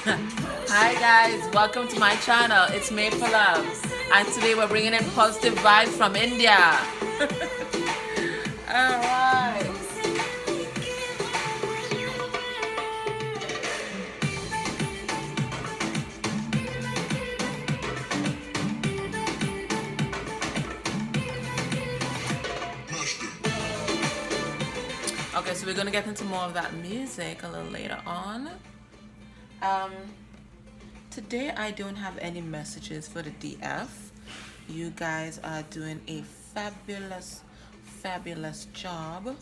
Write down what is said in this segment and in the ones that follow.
Hi guys, welcome to my channel. It's Made for Love, and today we're bringing in positive vibes from India. All right. Okay, so we're gonna get into more of that music a little later on. Um, Today I don't have any messages for the DF. You guys are doing a fabulous job.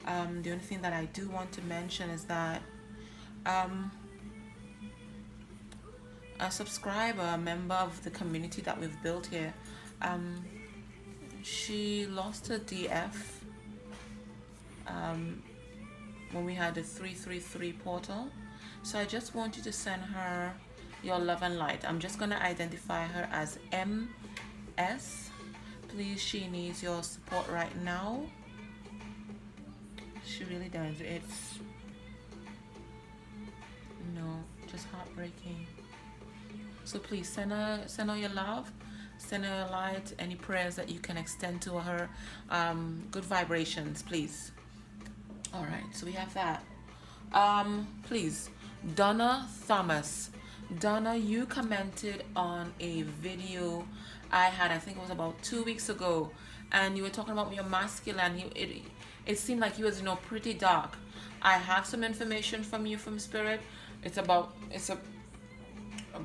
The only thing that I do want to mention is that a subscriber, a member of the community that we've built here, she lost her DF when we had the 333 portal. So I just want you to send her your love and light. I'm just gonna identify her as MS. Please, she needs your support right now. She really does. It's just heartbreaking. So please send her your love, send her your light, any prayers that you can extend to her, good vibrations, please. All right, so we have that. Please, Donna Thomas. Donna, you commented on a video I had, I think it was about 2 weeks ago, and you were talking about your masculine. It seemed like he was, pretty dark. I have some information from you from Spirit. It's a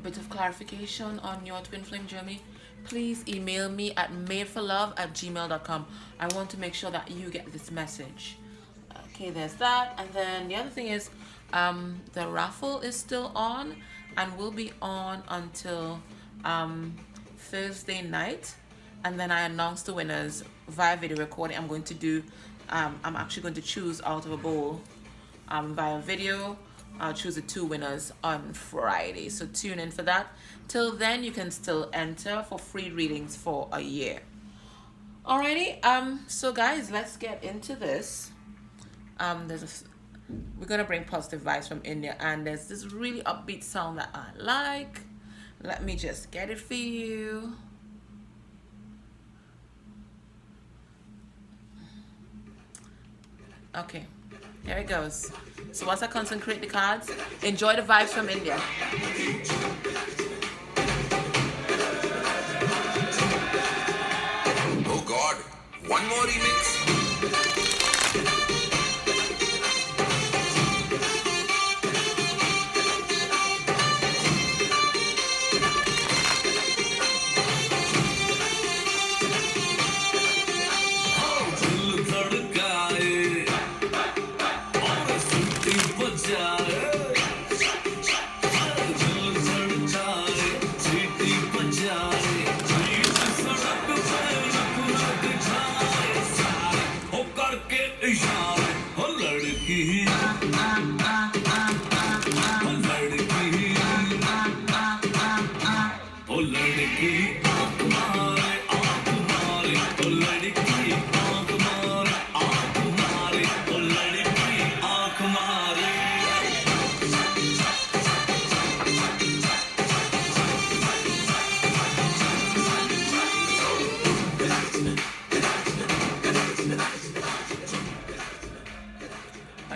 bit of clarification on your twin flame journey. Please email me at madeforlove@gmail.com. I want to make sure that you get this message. Okay, there's that. And then the other thing is, the raffle is still on and will be on until Thursday night, and then I announce the winners via video recording. I'm actually going to choose out of a bowl via video. I'll choose the 2 winners on Friday, so tune in for that. Till then, you can still enter for free readings for a year. Alrighty, so guys, let's get into this. We're gonna bring positive vibes from India, and there's this really upbeat song that I like. Let me just get it for you. Okay, here it goes. So once I consecrate the cards, enjoy the vibes from India. Oh God, one more remix.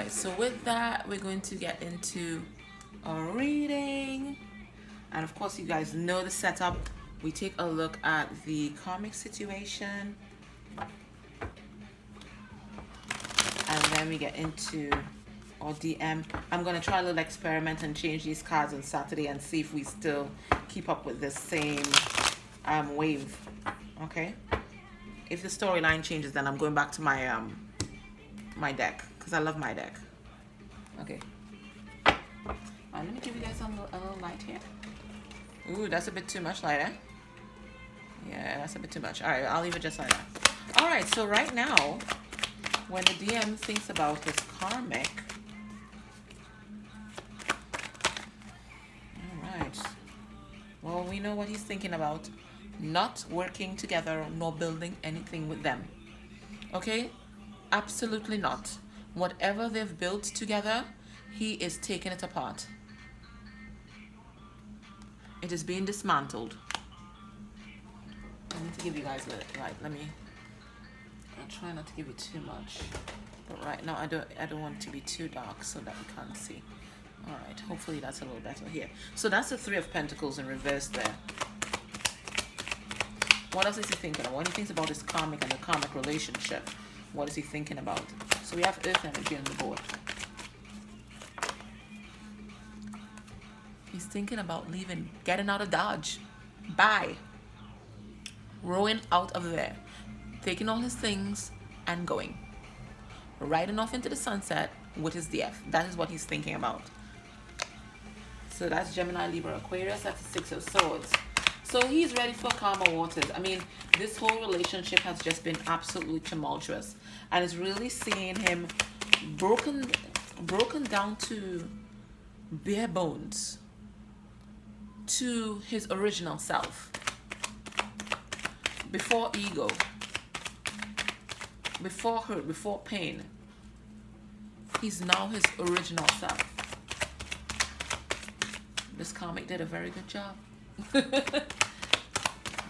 So with that, we're going to get into our reading, and of course you guys know the setup. We take a look at the karmic situation, and then we get into our DM. I'm going to try a little experiment and change these cards on Saturday and see if we still keep up with the same wave. Okay, if the storyline changes, then I'm going back to my my deck, because I love my deck. Okay. Let me give you guys a little light here. Ooh, that's a bit too much light, eh? Yeah, that's a bit too much. Alright, I'll leave it just like that. Alright, so right now, when the DM thinks about this karmic. Alright. Well, we know what he's thinking about. Not working together nor building anything with them. Okay? Absolutely not. Whatever they've built together, he is taking it apart. It is being dismantled. I need to give you guys I'll try not to give you too much, but right now I don't want it to be too dark so that you can't see. All right, hopefully that's a little better here. So that's the Three of Pentacles in reverse there. What else is he thinking of? What he thinks about his karmic and the karmic relationship. What is he thinking about? So we have Earth energy on the board. He's thinking about leaving, getting out of Dodge. Bye. Rowing out of there. Taking all his things and going. Riding off into the sunset with his DF. That is what he's thinking about. So that's Gemini, Libra, Aquarius. That's the Six of Swords. So he's ready for calmer waters. I mean, this whole relationship has just been absolutely tumultuous. And it's really seeing him broken down to bare bones. To his original self. Before ego. Before hurt, before pain. He's now his original self. This karmic did a very good job.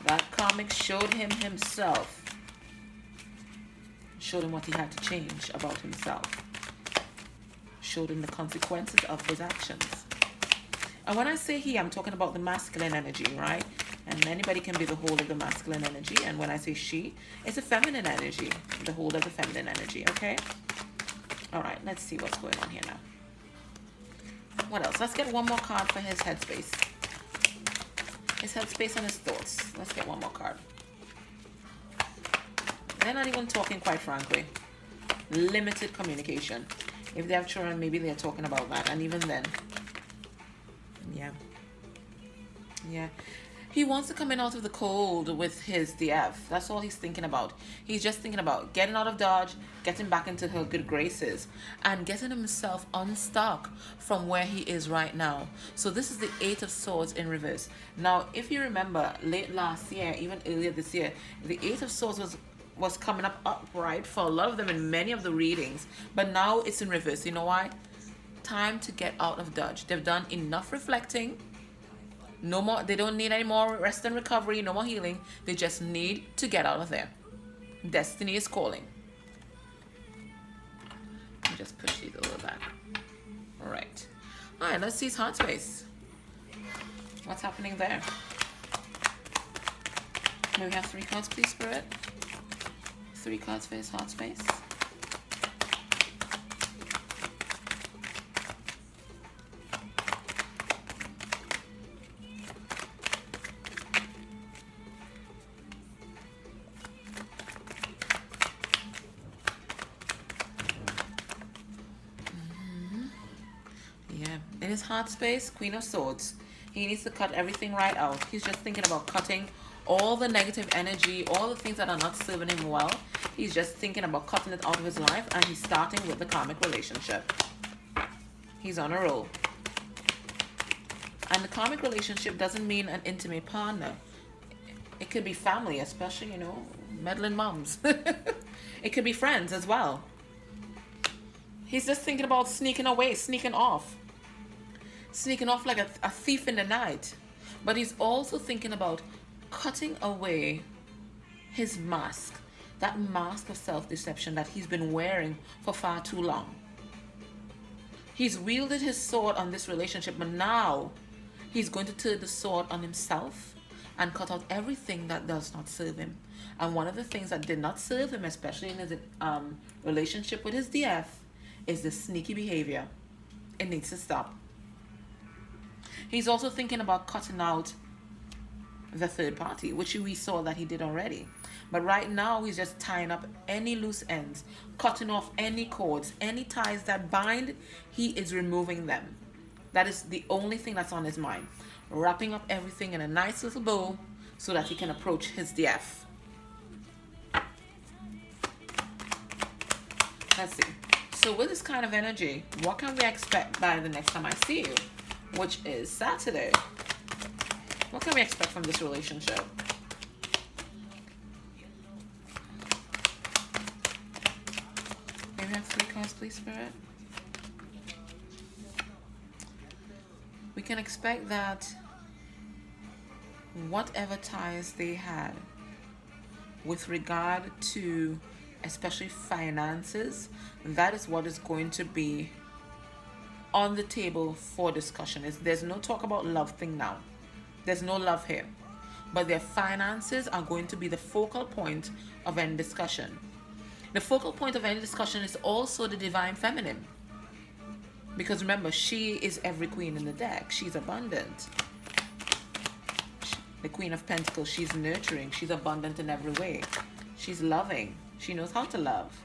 That karmic showed him himself. Showed him what he had to change about himself. Showed him the consequences of his actions. And when I say he, I'm talking about the masculine energy, right? And anybody can be the whole of the masculine energy. And when I say she, it's a feminine energy. The whole of the feminine energy, okay? All right, let's see what's going on here now. What else? Let's get one more card for his headspace. His headspace and his thoughts. Let's get one more card. They're not even talking, quite frankly. Limited communication. If they have children, maybe they're talking about that. And even then, yeah. He wants to come in out of the cold with his DF. That's all he's thinking about. He's just thinking about getting out of Dodge, getting back into her good graces, and getting himself unstuck from where he is right now. So this is the Eight of Swords in reverse. Now, if you remember, late last year, even earlier this year, the Eight of Swords was coming up upright for a lot of them in many of the readings. But now it's in reverse. You know why? Time to get out of Dodge. They've done enough reflecting. No more. They don't need any more rest and recovery. No more healing. They just need to get out of there. Destiny is calling. Let me just push these a little back. All right. All right. Let's see his heart space. What's happening there? May we have 3 cards, please, Spirit? 3 cards for his heart space. In his heart space, Queen of Swords. He needs to cut everything right out. He's just thinking about cutting all the negative energy, all the things that are not serving him well. He's just thinking about cutting it out of his life, and he's starting with the karmic relationship. He's on a roll. And the karmic relationship doesn't mean an intimate partner. It could be family, especially, you know, meddling moms. It could be friends as well. He's just thinking about sneaking away, sneaking off. Sneaking off like a thief in the night. But he's also thinking about cutting away his mask. That mask of self-deception that he's been wearing for far too long. He's wielded his sword on this relationship, but now he's going to turn the sword on himself and cut out everything that does not serve him. And one of the things that did not serve him, especially in his relationship with his DF, is the sneaky behavior. It needs to stop. He's also thinking about cutting out the third party, which we saw that he did already. But right now, he's just tying up any loose ends, cutting off any cords, any ties that bind, he is removing them. That is the only thing that's on his mind. Wrapping up everything in a nice little bow so that he can approach his DF. Let's see. So with this kind of energy, what can we expect by the next time I see you? Which is Saturday. What can we expect from this relationship? Maybe have 3 cards, please, Spirit. We can expect that whatever ties they had with regard to especially finances, that is what is going to be on the table for discussion. There's no talk about love thing now. There's no love here. But their finances are going to be the focal point of any discussion. The focal point of any discussion is also the divine feminine. Because remember, she is every queen in the deck. She's abundant. The Queen of Pentacles, she's nurturing. She's abundant in every way. She's loving. She knows how to love.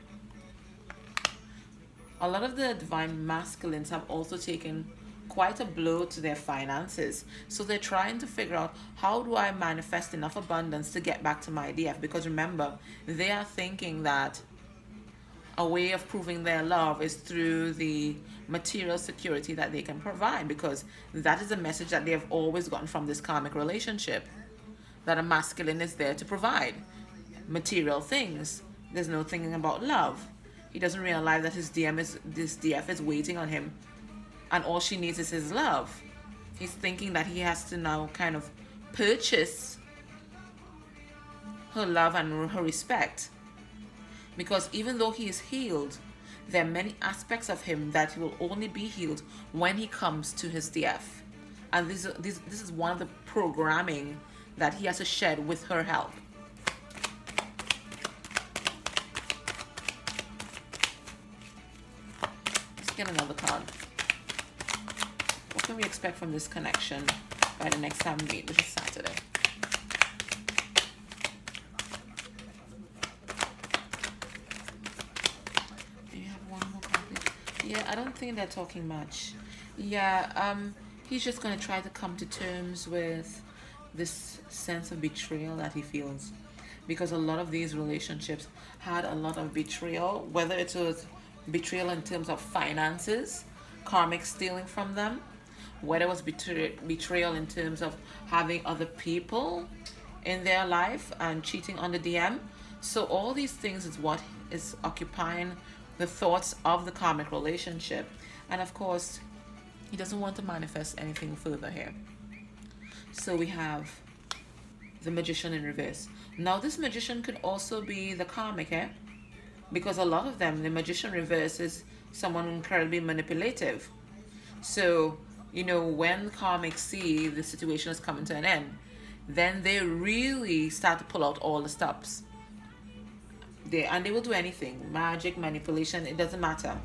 A lot of the divine masculines have also taken quite a blow to their finances. So they're trying to figure out, how do I manifest enough abundance to get back to my DF? Because remember, they are thinking that a way of proving their love is through the material security that they can provide, because that is a message that they have always gotten from this karmic relationship, that a masculine is there to provide material things. There's no thinking about love. He doesn't realize that this DF is waiting on him, and all she needs is his love. He's thinking that he has to now kind of purchase her love and her respect. Because even though he is healed, there are many aspects of him that he will only be healed when he comes to his DF. And this is one of the programming that he has to shed with her help. Let's get another card. What can we expect from this connection by the next time we meet, which is Saturday? Yeah, I don't think they're talking much. Yeah, he's just going to try to come to terms with this sense of betrayal that he feels. Because a lot of these relationships had a lot of betrayal, whether it was betrayal in terms of finances, karmic stealing from them, whether it was betrayal in terms of having other people in their life and cheating on the DM. So all these things is what is occupying the thoughts of the karmic relationship. And of course, he doesn't want to manifest anything further here. So we have the Magician in reverse. Now this Magician could also be the karmic, because a lot of them, the Magician reverse is someone incredibly manipulative. So, you know, when karmics see the situation is coming to an end, then they really start to pull out all the stops. They will do anything, magic, manipulation, it doesn't matter.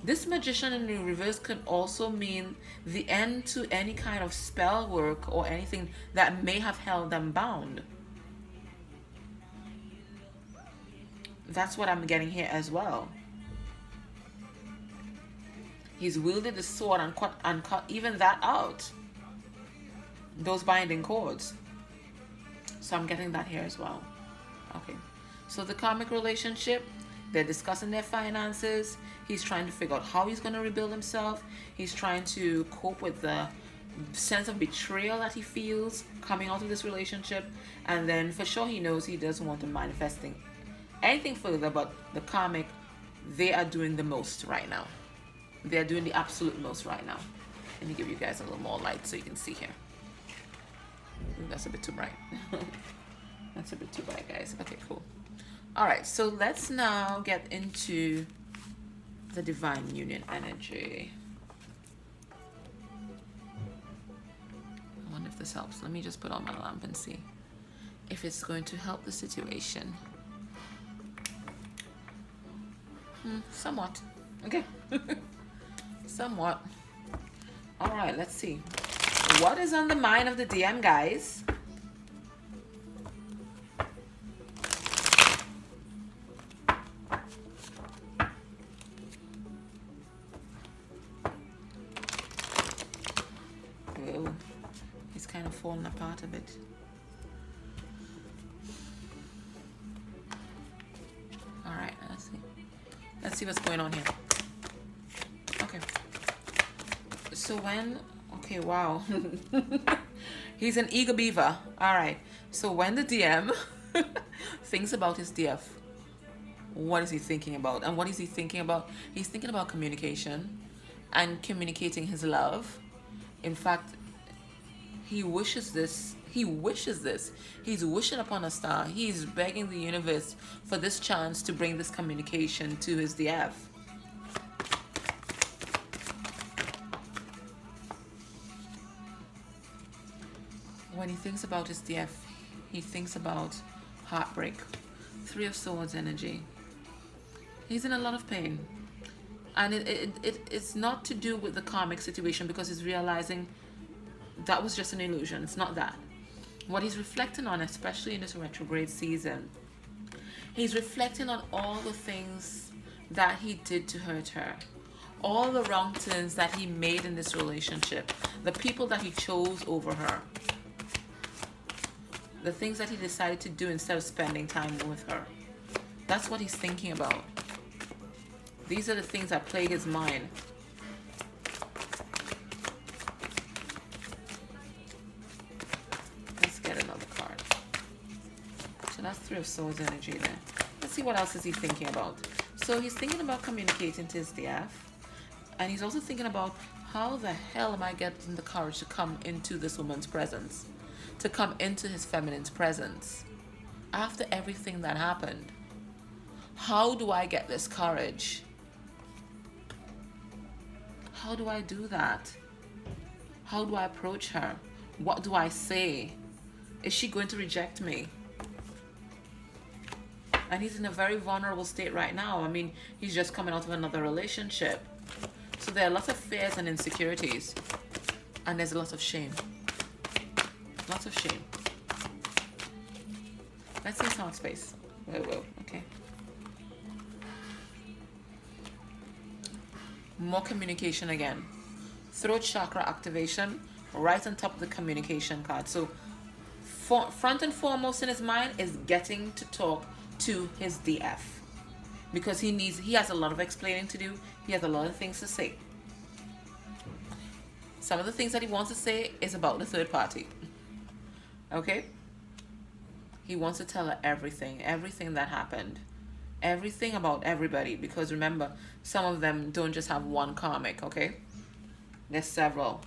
This Magician in the reverse could also mean the end to any kind of spell work or anything that may have held them bound. That's what I'm getting here as well. He's wielded the sword and cut even that out, those binding cords. So I'm getting that here as well. Okay. So the karmic relationship, they're discussing their finances. He's trying to figure out how he's going to rebuild himself. He's trying to cope with the sense of betrayal that he feels coming out of this relationship. And then for sure he knows he doesn't want to manifest anything further, but the karmic, they are doing the most right now. They're doing the absolute most right now. Let me give you guys a little more light so you can see here. Ooh, that's a bit too bright. That's a bit too bright, guys. Okay, cool. All right, so let's now get into the divine union energy. I wonder if this helps. Let me just put on my lamp and see if it's going to help the situation. Somewhat. Okay. Somewhat. All right, let's see. What is on the mind of the DM, guys? Whoa. He's kind of falling apart a bit. All right, let's see. Let's see what's going on here. Okay. So when... Okay, wow. He's an eager beaver. All right. So when the DM thinks about his DF, what is he thinking about? And what is he thinking about? He's thinking about communication and communicating his love. In fact, He wishes this. He wishes this. He's wishing upon a star. He's begging the universe for this chance to bring this communication to his DF. When he thinks about his DF, he thinks about heartbreak. Three of Swords energy. He's in a lot of pain. And it's not to do with the karmic situation, because he's realizing that was just an illusion. It's not that. What he's reflecting on, especially in this retrograde season, he's reflecting on all the things that he did to hurt her. All the wrong turns that he made in this relationship. The people that he chose over her. The things that he decided to do instead of spending time with her. That's what he's thinking about. These are the things that plague his mind. Let's get another card. So that's Three of Swords energy there. Let's see what else is he thinking about. So he's thinking about communicating to his DF. And he's also thinking about, how the hell am I getting the courage to come into this woman's presence? To come into his feminine's presence after everything that happened. How do I get this courage? How do I do that? How do I approach her? What do I say? Is she going to reject me? And he's in a very vulnerable state right now. I mean, he's just coming out of another relationship. So there are lots of fears and insecurities. And there's a lot of shame. Lots of shame. Let's see sound space. Whoa, okay. More communication again. Throat chakra activation right on top of the communication card. So front and foremost in his mind is getting to talk to his DF. Because he has a lot of explaining to do. He has a lot of things to say. Some of the things that he wants to say is about the third party. Okay? He wants to tell her everything that happened. Everything about everybody. Because remember, some of them don't just have one karmic, okay? There's several.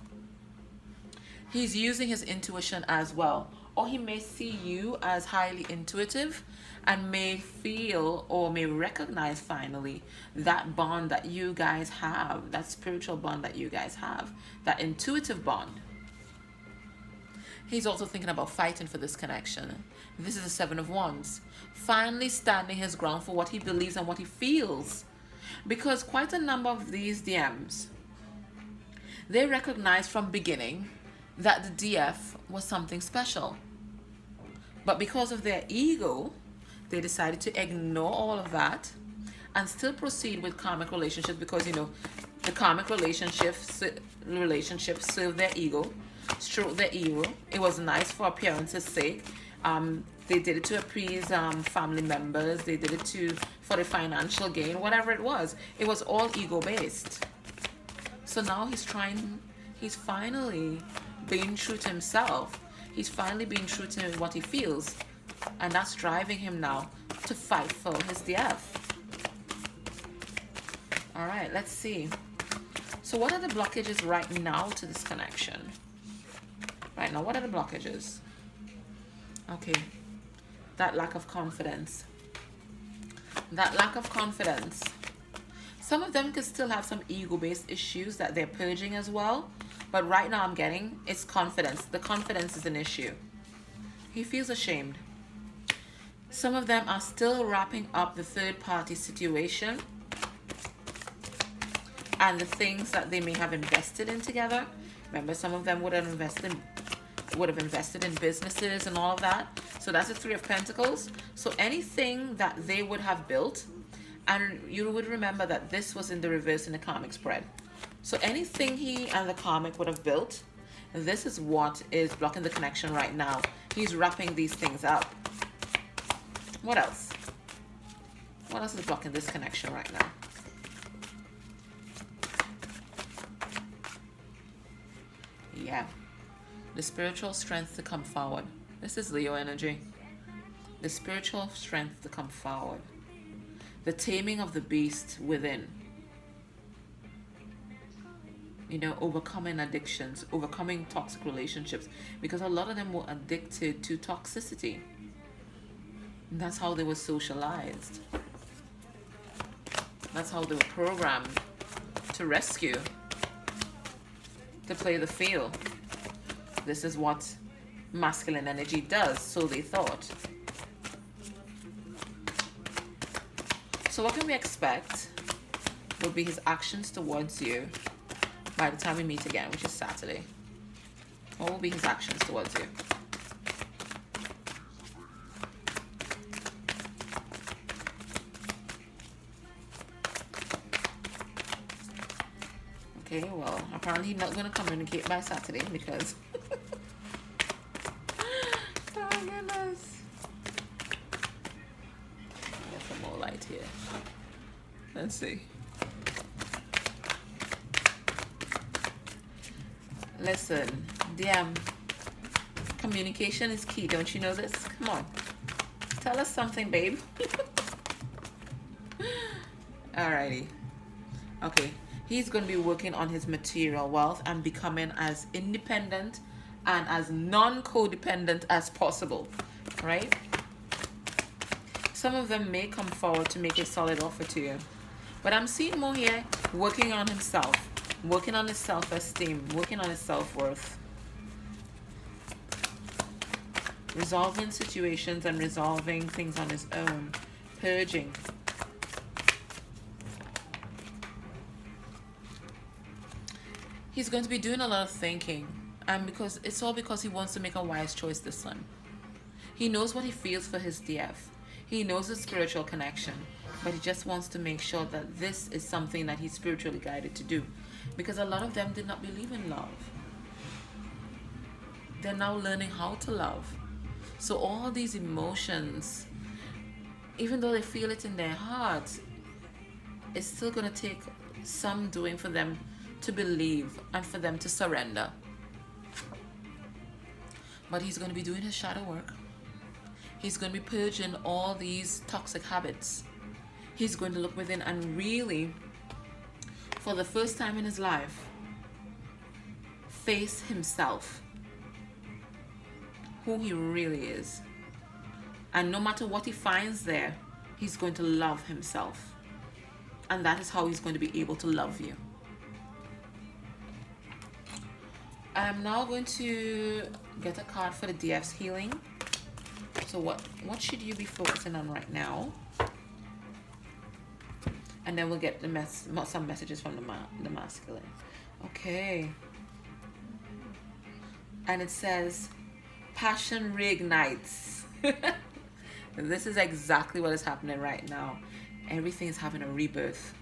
He's using his intuition as well. Or he may see you as highly intuitive and may feel or may recognize finally that bond that you guys have, that spiritual bond that you guys have, that intuitive bond. He's also thinking about fighting for this connection. This is the Seven of Wands. Finally standing his ground for what he believes and what he feels. Because quite a number of these DMs, they recognize from beginning that the DF was something special. But because of their ego, they decided to ignore all of that and still proceed with karmic relationships because, you know, the karmic relationships serve their ego, stroke their ego. It was nice for appearance's sake. They did it to appease family members. They did it for the financial gain, whatever it was. It was all ego-based. So now he's finally being true to himself. He's finally being true to what he feels. And that's driving him now to fight for his DF. All right, let's see. So what are the blockages right now to this connection? Right now, what are the blockages? Okay, that lack of confidence. That lack of confidence. Some of them could still have some ego-based issues that they're purging as well. But right now I'm getting it's confidence. The confidence is an issue. He feels ashamed. Some of them are still wrapping up the third-party situation and the things that they may have invested in together. Remember, some of them would have invested in businesses and all of that. So that's the Three of Pentacles. So anything that they would have built, and you would remember that this was in the reverse in the karmic spread. So anything he and the karmic would have built, this is what is blocking the connection right now. He's wrapping these things up. What else? What else is blocking this connection right now? Yeah. The spiritual strength to come forward. This is Leo energy. The spiritual strength to come forward. The taming of the beast within. you know, overcoming addictions, overcoming toxic relationships, because a lot of them were addicted to toxicity. And that's how they were socialized. That's how they were programmed to rescue, to play the field. This is what masculine energy does, so they thought. So what can we expect will be his actions towards you by the time we meet again, which is Saturday? What will be his actions towards you? Okay, well, apparently he's not going to communicate by Saturday because... oh, goodness. Get some more light here. Let's see. Listen, DM, communication is key. Don't you know this? Come on. Tell us something, babe. Alrighty. Okay. He's going to be working on his material wealth and becoming as independent and as non-codependent as possible, right? Some of them may come forward to make a solid offer to you. But I'm seeing more here working on himself, working on his self-esteem, working on his self-worth. Resolving situations and resolving things on his own. Purging. He's going to be doing a lot of thinking, and because it's all because he wants to make a wise choice this time. He knows what he feels for his DF. He knows the spiritual connection, but he just wants to make sure that this is something that he's spiritually guided to do, because a lot of them did not believe in love. They're now learning how to love. So all these emotions, even though they feel it in their hearts, it's still going to take some doing for them to believe and for them to surrender. But he's going to be doing his shadow work. He's going to be purging all these toxic habits. He's going to look within and really, for the first time in his life, face himself, who he really is. And no matter what he finds there, he's going to love himself. And that is how he's going to be able to love you. I'm now going to get a card for the DF's healing. So what should you be focusing on right now? And then we'll get some messages from the masculine. Okay. And it says, passion reignites. This is exactly what is happening right now. Everything is having a rebirth.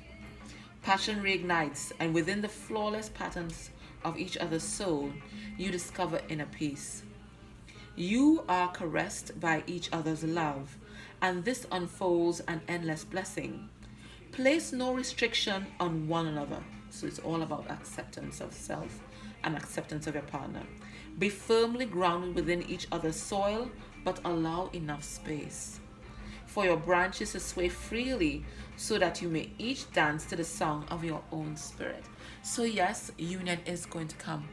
Passion reignites, and within the flawless patterns of each other's soul, you discover inner peace. You are caressed by each other's love, and this unfolds an endless blessing. Place no restriction on one another. So it's all about acceptance of self and acceptance of your partner. Be firmly grounded within each other's soil, but allow enough space for your branches to sway freely so that you may each dance to the song of your own spirit. So yes, union is going to come.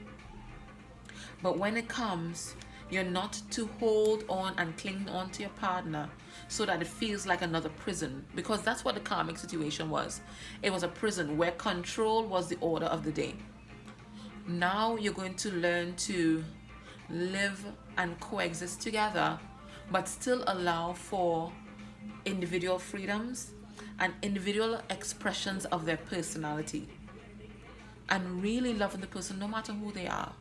But when it comes, you're not to hold on and cling on to your partner so that it feels like another prison, because that's what the karmic situation was. It was a prison where control was the order of the day. Now you're going to learn to live and coexist together, but still allow for individual freedoms and individual expressions of their personality, and really loving the person no matter who they are.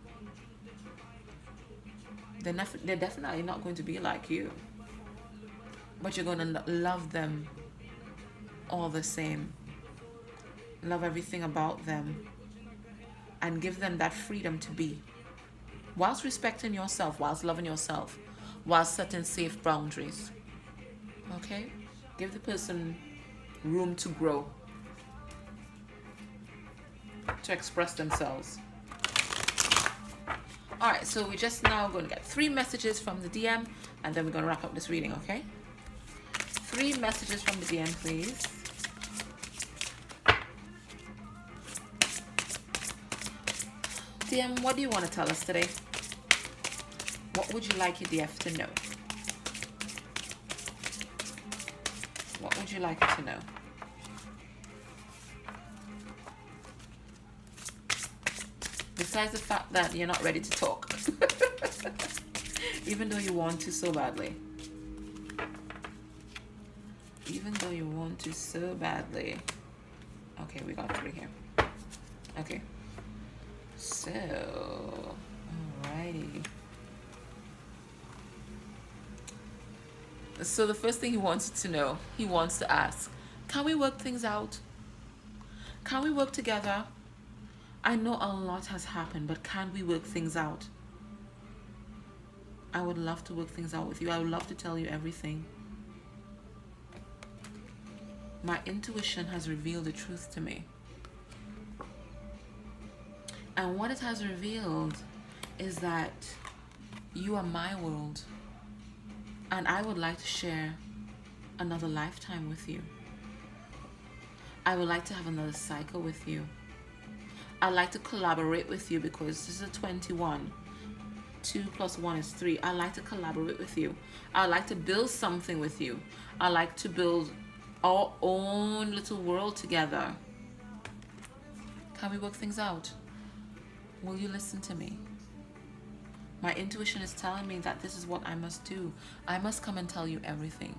They're definitely not going to be like you, but you're going to love them all the same. Love everything about them and give them that freedom to be, whilst respecting yourself, whilst loving yourself, whilst setting safe boundaries. Okay? Give the person room to grow, to express themselves. Alright, so we're just now going to get 3 messages from the DM, and then we're going to wrap up this reading, okay? 3 messages from the DM, please. TM, what do you want to tell us today? What would you like your DF to know? What would you like it to know? Besides the fact that you're not ready to talk. Even though you want to so badly. Even though you want to so badly. Okay, we got 3 here. Okay. So, alrighty. So the first thing he wants to know, he wants to ask, can we work things out? Can we work together? I know a lot has happened, but can we work things out? I would love to work things out with you. I would love to tell you everything. My intuition has revealed the truth to me. And what it has revealed is that you are my world. And I would like to share another lifetime with you. I would like to have another cycle with you. I'd like to collaborate with you because this is a 21. 2 + 1 is 3. I like to collaborate with you. I like to build something with you. I like to build our own little world together. Can we work things out? Will you listen to me? My intuition is telling me that this is what I must do. I must come and tell you everything.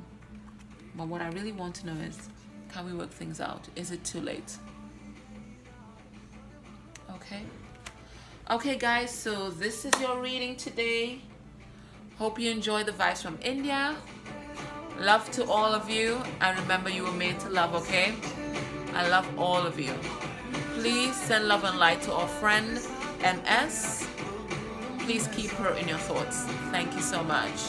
But what I really want to know is, can we work things out? Is it too late? Okay. Okay, guys, so this is your reading today. Hope you enjoy the vibes from India. Love to all of you. And remember, you were made to love, okay? I love all of you. Please send love and light to our friend, MS. Please keep her in your thoughts. Thank you so much.